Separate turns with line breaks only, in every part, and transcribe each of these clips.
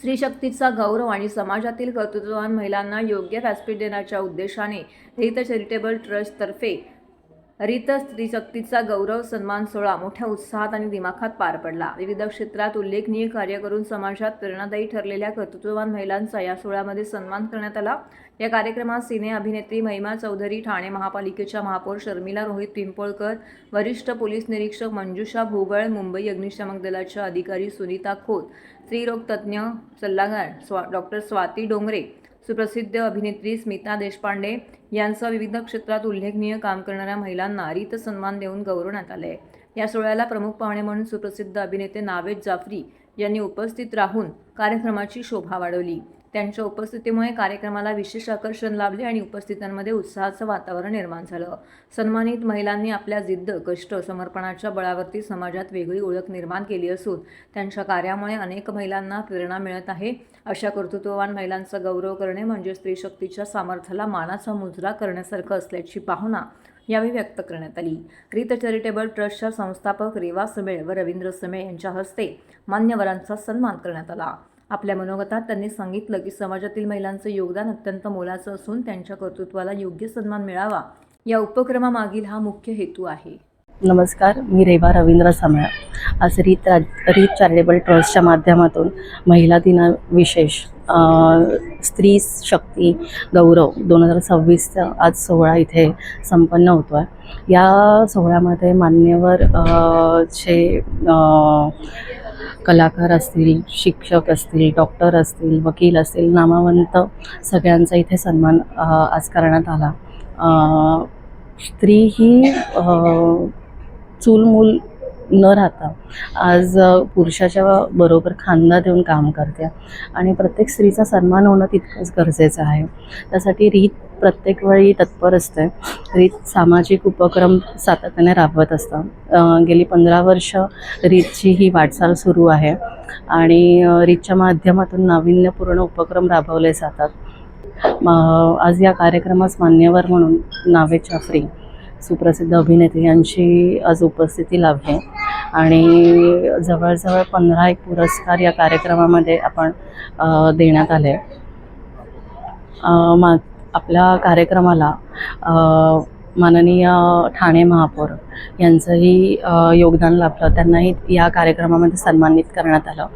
स्त्रीशक्तीचा गौरव आणि समाजातील कर्तृत्ववान महिलांना योग्य व्यासपीठ देण्याच्या उद्देशाने रीत चॅरिटेबल ट्रस्टतर्फे रीत स्त्रीशक्तीचा गौरव सन्मान सोहळा मोठ्या उत्साहात आणि दिमाखात पार पडला। विविध क्षेत्रात उल्लेखनीय कार्य करून समाजात प्रेरणादायी ठरलेल्या कर्तृत्ववान महिलांचा या सोहळ्यामध्ये सन्मान करण्यात आला। या कार्यक्रमात सिने अभिनेत्री महिमा चौधरी, ठाणे महापालिकेच्या महापौर शर्मिला रोहित पिंपळकर, वरिष्ठ पोलीस निरीक्षक मंजुषा भोगळ, मुंबई अग्निशमन दलाच्या अधिकारी सुनीता खोत, स्त्रीरोग तज्ज्ञ सल्लागार डॉक्टर स्वाती डोंगरे, सुप्रसिद्ध अभिनेत्री स्मिता देशपांडे यांसह विविध क्षेत्रात उल्लेखनीय काम करणाऱ्या महिलांना रीत सन्मान देऊन गौरवण्यात आले। या सोहळ्याला प्रमुख पाहुणे म्हणून सुप्रसिद्ध अभिनेते नावेद जाफरी यांनी उपस्थित राहून कार्यक्रमाची शोभा वाढवली। त्यांच्या उपस्थितीमुळे कार्यक्रमाला विशेष आकर्षण लाभले आणि उपस्थितांमध्ये उत्साहाचं वातावरण निर्माण झालं। सन्मानित महिलांनी आपल्या जिद्द, कष्ट, समर्पणाच्या बळावरती समाजात वेगळी ओळख निर्माण केली असून त्यांच्या कार्यामुळे अनेक महिलांना प्रेरणा मिळत आहे। अशा कर्तृत्ववान महिलांचा गौरव करणे म्हणजे स्त्रीशक्तीच्या सामर्थ्याला मानाचा मुजरा करण्यासारखं असल्याची भावना यावेळी व्यक्त करण्यात आली। रीत चॅरिटेबल ट्रस्टच्या संस्थापक रेवा समेळ व रवींद्र समेळ यांच्या हस्ते मान्यवरांचा सन्मान करण्यात आला। आपल्या मनोगतात त्यांनी सांगितलं की समाजातील महिलांचं योगदान अत्यंत मोलाचं असून त्यांच्या कर्तृत्वाला योग्य सन्मान मिळावा या उपक्रमामागील हा मुख्य हेतू आहे।
नमस्कार, मी रेवा रवींद्र समेळ। आज रीत चॅरिटेबल ट्रस्टच्या माध्यमातून महिला दिना विशेष स्त्री शक्ती गौरव 2026 आज सोहळा इथे संपन्न होतो आहे। या सोहळ्यामध्ये मान्यवर कलाकार असतील, शिक्षक असतील, डॉक्टर असतील, वकील असतील, नामवंत सगळ्यांचा इथे सन्मान आज करण्यात आला। स्त्री ही चूलमूल न राहता आज पुरुषाच्या बरोबर खांदा देऊन काम करते आणि प्रत्येक स्त्रीचा सन्मान होणं तितकंच गरजेचं आहे। त्यासाठी रीत प्रत्येक वेळी तत्पर असते। रीत सामाजिक उपक्रम सातत्याने राबवत असतं। गेली 15 वर्ष रीतची ही वाटचाल सुरू आहे आणि रीतच्या माध्यमातून नाविन्यपूर्ण उपक्रम राबवले जातात। आज या कार्यक्रमास मान्यवर म्हणून नावेद जाफरी, सुप्रसिद्ध अभिनेत्री यांची आज उपस्थिती लाभली आणि जवळजवळ 15 पुरस्कार या कार्यक्रमामध्ये आपण देण्यात आले। आपल्या कार्यक्रमाला माननीय ठाणे महापौर यांचंही योगदान लाभलं। त्यांनाही या कार्यक्रमामध्ये सन्मानित करण्यात आलं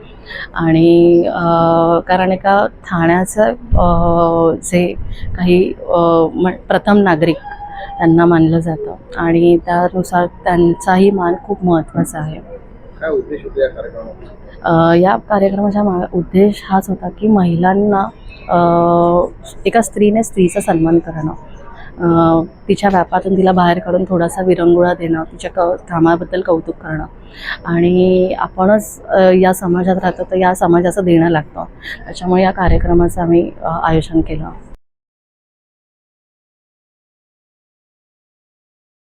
आणि कारण एका ठाण्याचं जे काही प्रथम नागरिक त्यांना मानलं जातं आणि त्यानुसार त्यांचाही मान खूप महत्त्वाचा आहे।
काय उद्देश होता या कार्यक्रमाचा?
या कार्यक्रमाचा उद्देश हाच होता की महिलांना एका स्त्रीने स्त्रीचा सन्मान करणं, तिच्या व्यापातून तिला बाहेर काढून थोडासा विरंगुळा देणं, तिच्या कामाबद्दल कौतुक करणं आणि आपणच या समाजात राहतो तर या समाजाचं देणं लागतं। त्याच्यामुळे या कार्यक्रमाचं आम्ही आयोजन केलं।